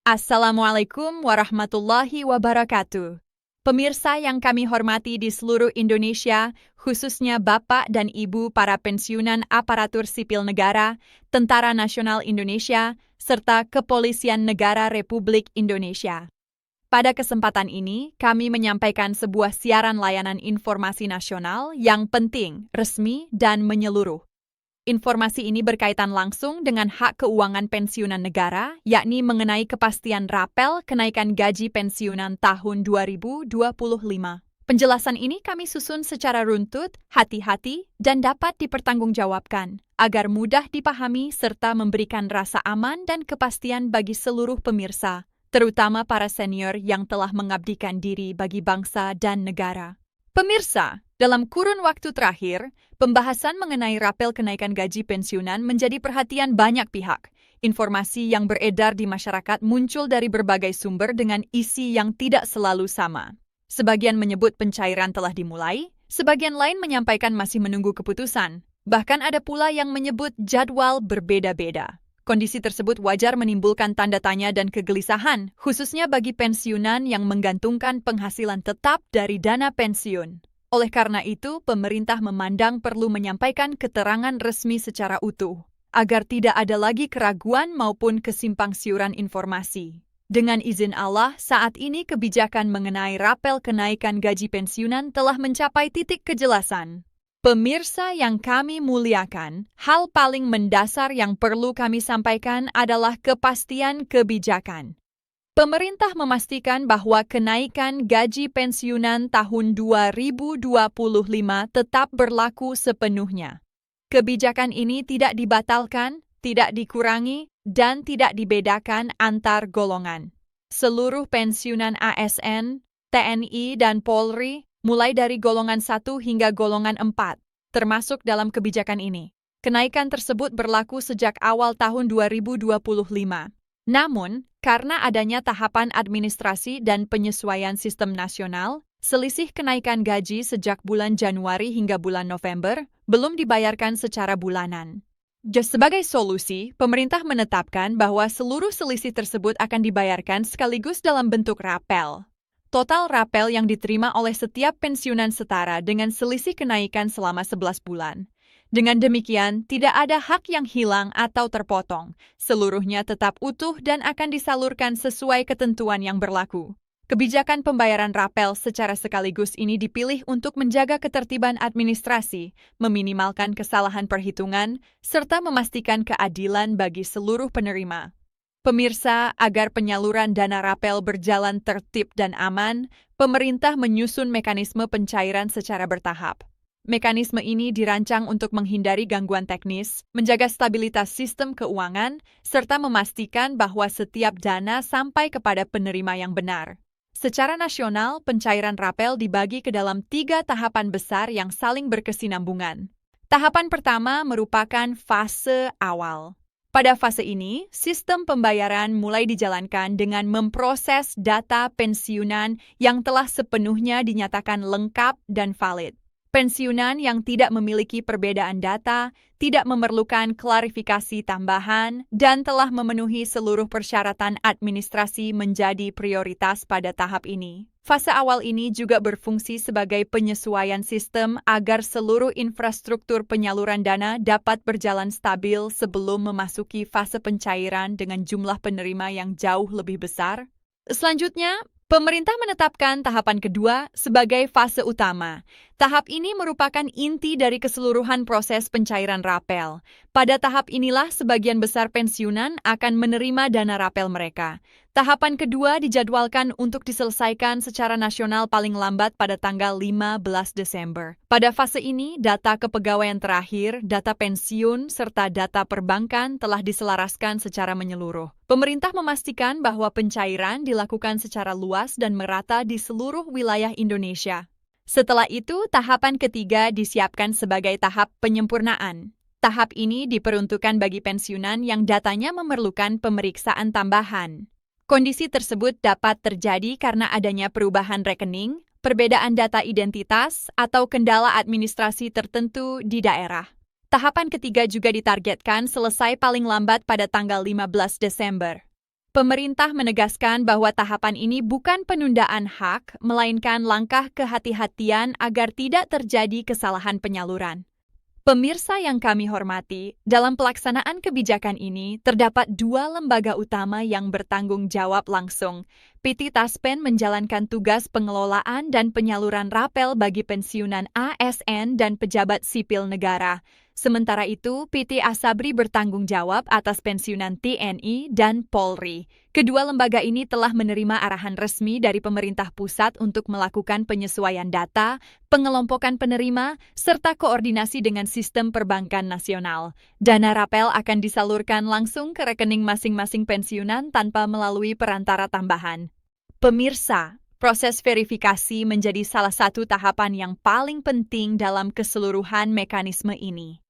Assalamualaikum warahmatullahi wabarakatuh. Pemirsa yang kami hormati di seluruh Indonesia, khususnya Bapak dan Ibu para pensiunan aparatur sipil negara, Tentara Nasional Indonesia, serta Kepolisian Negara Republik Indonesia. Pada kesempatan ini, kami menyampaikan sebuah siaran layanan informasi nasional yang penting, resmi, dan menyeluruh. Informasi ini berkaitan langsung dengan hak keuangan pensiunan negara, yakni mengenai kepastian rapel kenaikan gaji pensiunan tahun 2025. Penjelasan ini kami susun secara runtut, hati-hati, dan dapat dipertanggungjawabkan, agar mudah dipahami serta memberikan rasa aman dan kepastian bagi seluruh pemirsa, terutama para senior yang telah mengabdikan diri bagi bangsa dan negara. Pemirsa, dalam kurun waktu terakhir, pembahasan mengenai rapel kenaikan gaji pensiunan menjadi perhatian banyak pihak. Informasi yang beredar di masyarakat muncul dari berbagai sumber dengan isi yang tidak selalu sama. Sebagian menyebut pencairan telah dimulai, sebagian lain menyampaikan masih menunggu keputusan. Bahkan ada pula yang menyebut jadwal berbeda-beda. Kondisi tersebut wajar menimbulkan tanda tanya dan kegelisahan, khususnya bagi pensiunan yang menggantungkan penghasilan tetap dari dana pensiun. Oleh karena itu, pemerintah memandang perlu menyampaikan keterangan resmi secara utuh, agar tidak ada lagi keraguan maupun kesimpang siuran informasi. Dengan izin Allah, saat ini kebijakan mengenai rapel kenaikan gaji pensiunan telah mencapai titik kejelasan. Pemirsa yang kami muliakan, hal paling mendasar yang perlu kami sampaikan adalah kepastian kebijakan. Pemerintah memastikan bahwa kenaikan gaji pensiunan tahun 2025 tetap berlaku sepenuhnya. Kebijakan ini tidak dibatalkan, tidak dikurangi, dan tidak dibedakan antar golongan. Seluruh pensiunan ASN, TNI, dan Polri mulai dari golongan 1 hingga golongan 4, termasuk dalam kebijakan ini. Kenaikan tersebut berlaku sejak awal tahun 2025. Namun, karena adanya tahapan administrasi dan penyesuaian sistem nasional, selisih kenaikan gaji sejak bulan Januari hingga bulan November belum dibayarkan secara bulanan. Sebagai solusi, pemerintah menetapkan bahwa seluruh selisih tersebut akan dibayarkan sekaligus dalam bentuk rapel. Total rapel yang diterima oleh setiap pensiunan setara dengan selisih kenaikan selama 11 bulan. Dengan demikian, tidak ada hak yang hilang atau terpotong. Seluruhnya tetap utuh dan akan disalurkan sesuai ketentuan yang berlaku. Kebijakan pembayaran rapel secara sekaligus ini dipilih untuk menjaga ketertiban administrasi, meminimalkan kesalahan perhitungan, serta memastikan keadilan bagi seluruh penerima. Pemirsa, agar penyaluran dana rapel berjalan tertib dan aman, pemerintah menyusun mekanisme pencairan secara bertahap. Mekanisme ini dirancang untuk menghindari gangguan teknis, menjaga stabilitas sistem keuangan, serta memastikan bahwa setiap dana sampai kepada penerima yang benar. Secara nasional, pencairan rapel dibagi ke dalam 3 tahapan besar yang saling berkesinambungan. Tahapan pertama merupakan fase awal. Pada fase ini, sistem pembayaran mulai dijalankan dengan memproses data pensiunan yang telah sepenuhnya dinyatakan lengkap dan valid. Pensiunan yang tidak memiliki perbedaan data, tidak memerlukan klarifikasi tambahan, dan telah memenuhi seluruh persyaratan administrasi menjadi prioritas pada tahap ini. Fase awal ini juga berfungsi sebagai penyesuaian sistem agar seluruh infrastruktur penyaluran dana dapat berjalan stabil sebelum memasuki fase pencairan dengan jumlah penerima yang jauh lebih besar. Selanjutnya, pemerintah menetapkan tahapan kedua sebagai fase utama. Tahap ini merupakan inti dari keseluruhan proses pencairan rapel. Pada tahap inilah sebagian besar pensiunan akan menerima dana rapel mereka. Tahapan kedua dijadwalkan untuk diselesaikan secara nasional paling lambat pada tanggal 15 Desember. Pada fase ini, data kepegawaian terakhir, data pensiun, serta data perbankan telah diselaraskan secara menyeluruh. Pemerintah memastikan bahwa pencairan dilakukan secara luas dan merata di seluruh wilayah Indonesia. Setelah itu, tahapan ketiga disiapkan sebagai tahap penyempurnaan. Tahap ini diperuntukkan bagi pensiunan yang datanya memerlukan pemeriksaan tambahan. Kondisi tersebut dapat terjadi karena adanya perubahan rekening, perbedaan data identitas, atau kendala administrasi tertentu di daerah. Tahapan ketiga juga ditargetkan selesai paling lambat pada tanggal 15 Desember. Pemerintah menegaskan bahwa tahapan ini bukan penundaan hak, melainkan langkah kehati-hatian agar tidak terjadi kesalahan penyaluran. Pemirsa yang kami hormati, dalam pelaksanaan kebijakan ini terdapat dua lembaga utama yang bertanggung jawab langsung. PT Taspen menjalankan tugas pengelolaan dan penyaluran rapel bagi pensiunan ASN dan pejabat sipil negara. Sementara itu, PT Asabri bertanggung jawab atas pensiunan TNI dan Polri. Kedua lembaga ini telah menerima arahan resmi dari pemerintah pusat untuk melakukan penyesuaian data, pengelompokan penerima, serta koordinasi dengan sistem perbankan nasional. Dana rapel akan disalurkan langsung ke rekening masing-masing pensiunan tanpa melalui perantara tambahan. Pemirsa, proses verifikasi menjadi salah satu tahapan yang paling penting dalam keseluruhan mekanisme ini.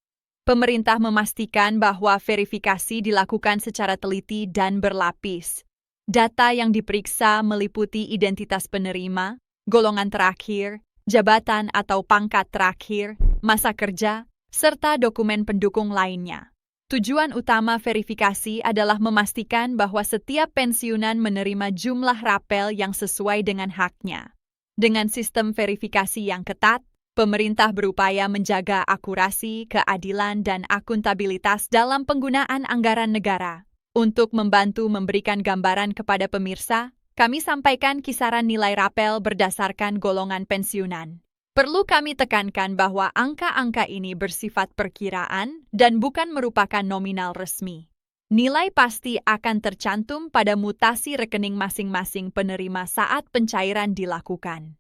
Pemerintah memastikan bahwa verifikasi dilakukan secara teliti dan berlapis. Data yang diperiksa meliputi identitas penerima, golongan terakhir, jabatan atau pangkat terakhir, masa kerja, serta dokumen pendukung lainnya. Tujuan utama verifikasi adalah memastikan bahwa setiap pensiunan menerima jumlah rapel yang sesuai dengan haknya. Dengan sistem verifikasi yang ketat, pemerintah berupaya menjaga akurasi, keadilan, dan akuntabilitas dalam penggunaan anggaran negara. Untuk membantu memberikan gambaran kepada pemirsa, kami sampaikan kisaran nilai rapel berdasarkan golongan pensiunan. Perlu kami tekankan bahwa angka-angka ini bersifat perkiraan dan bukan merupakan nominal resmi. Nilai pasti akan tercantum pada mutasi rekening masing-masing penerima saat pencairan dilakukan.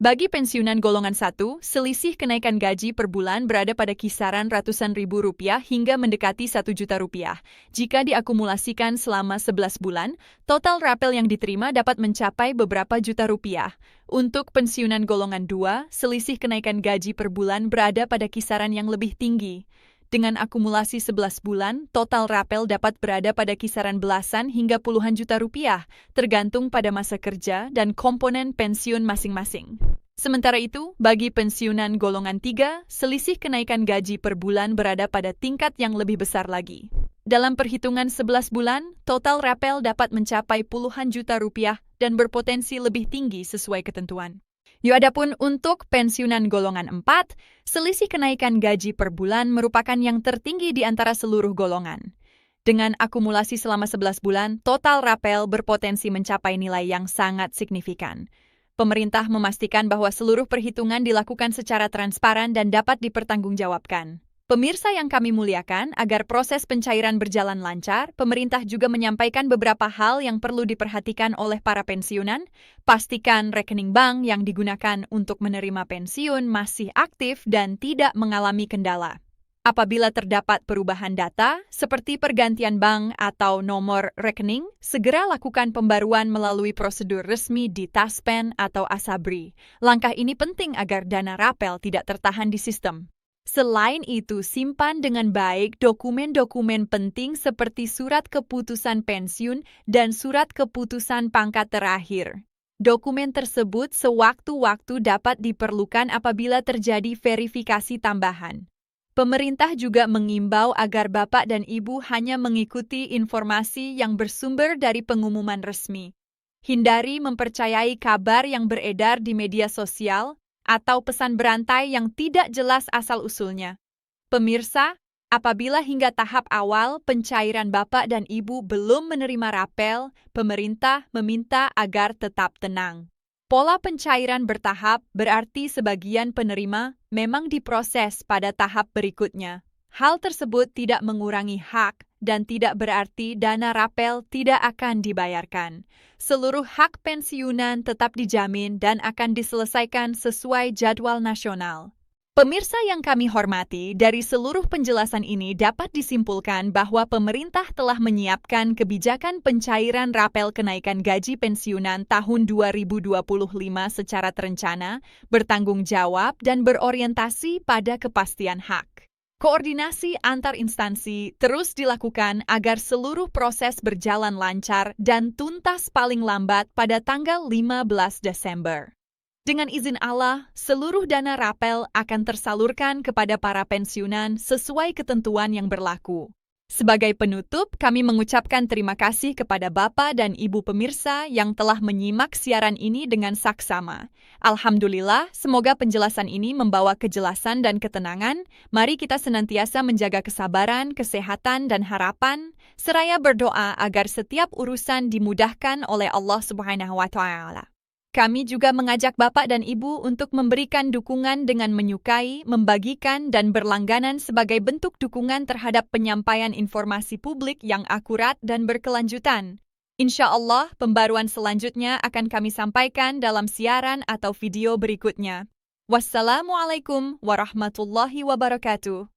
Bagi pensiunan golongan 1, selisih kenaikan gaji per bulan berada pada kisaran ratusan ribu rupiah hingga mendekati 1 juta rupiah. Jika diakumulasikan selama 11 bulan, total rapel yang diterima dapat mencapai beberapa juta rupiah. Untuk pensiunan golongan 2, selisih kenaikan gaji per bulan berada pada kisaran yang lebih tinggi. Dengan akumulasi 11 bulan, total rapel dapat berada pada kisaran belasan hingga puluhan juta rupiah, tergantung pada masa kerja dan komponen pensiun masing-masing. Sementara itu, bagi pensiunan golongan 3, selisih kenaikan gaji per bulan berada pada tingkat yang lebih besar lagi. Dalam perhitungan 11 bulan, total rapel dapat mencapai puluhan juta rupiah dan berpotensi lebih tinggi sesuai ketentuan. Adapun untuk pensiunan golongan 4, selisih kenaikan gaji per bulan merupakan yang tertinggi di antara seluruh golongan. Dengan akumulasi selama 11 bulan, total rapel berpotensi mencapai nilai yang sangat signifikan. Pemerintah memastikan bahwa seluruh perhitungan dilakukan secara transparan dan dapat dipertanggungjawabkan. Pemirsa yang kami muliakan, agar proses pencairan berjalan lancar, pemerintah juga menyampaikan beberapa hal yang perlu diperhatikan oleh para pensiunan. Pastikan rekening bank yang digunakan untuk menerima pensiun masih aktif dan tidak mengalami kendala. Apabila terdapat perubahan data, seperti pergantian bank atau nomor rekening, segera lakukan pembaruan melalui prosedur resmi di Taspen atau Asabri. Langkah ini penting agar dana rapel tidak tertahan di sistem. Selain itu, simpan dengan baik dokumen-dokumen penting seperti surat keputusan pensiun dan surat keputusan pangkat terakhir. Dokumen tersebut sewaktu-waktu dapat diperlukan apabila terjadi verifikasi tambahan. Pemerintah juga mengimbau agar Bapak dan Ibu hanya mengikuti informasi yang bersumber dari pengumuman resmi. Hindari mempercayai kabar yang beredar di media sosial atau pesan berantai yang tidak jelas asal-usulnya. Pemirsa, apabila hingga tahap awal pencairan Bapak dan Ibu belum menerima rapel, pemerintah meminta agar tetap tenang. Pola pencairan bertahap berarti sebagian penerima memang diproses pada tahap berikutnya. Hal tersebut tidak mengurangi hak dan tidak berarti dana rapel tidak akan dibayarkan. Seluruh hak pensiunan tetap dijamin dan akan diselesaikan sesuai jadwal nasional. Pemirsa yang kami hormati, dari seluruh penjelasan ini dapat disimpulkan bahwa pemerintah telah menyiapkan kebijakan pencairan rapel kenaikan gaji pensiunan tahun 2025 secara terencana, bertanggung jawab, dan berorientasi pada kepastian hak. Koordinasi antar instansi terus dilakukan agar seluruh proses berjalan lancar dan tuntas paling lambat pada tanggal 15 Desember. Dengan izin Allah, seluruh dana rapel akan tersalurkan kepada para pensiunan sesuai ketentuan yang berlaku. Sebagai penutup, kami mengucapkan terima kasih kepada Bapak dan Ibu pemirsa yang telah menyimak siaran ini dengan saksama. Alhamdulillah, semoga penjelasan ini membawa kejelasan dan ketenangan. Mari kita senantiasa menjaga kesabaran, kesehatan, dan harapan, seraya berdoa agar setiap urusan dimudahkan oleh Allah Subhanahu wa Ta'ala. Kami juga mengajak Bapak dan Ibu untuk memberikan dukungan dengan menyukai, membagikan, dan berlangganan sebagai bentuk dukungan terhadap penyampaian informasi publik yang akurat dan berkelanjutan. Insya Allah, pembaruan selanjutnya akan kami sampaikan dalam siaran atau video berikutnya. Wassalamualaikum warahmatullahi wabarakatuh.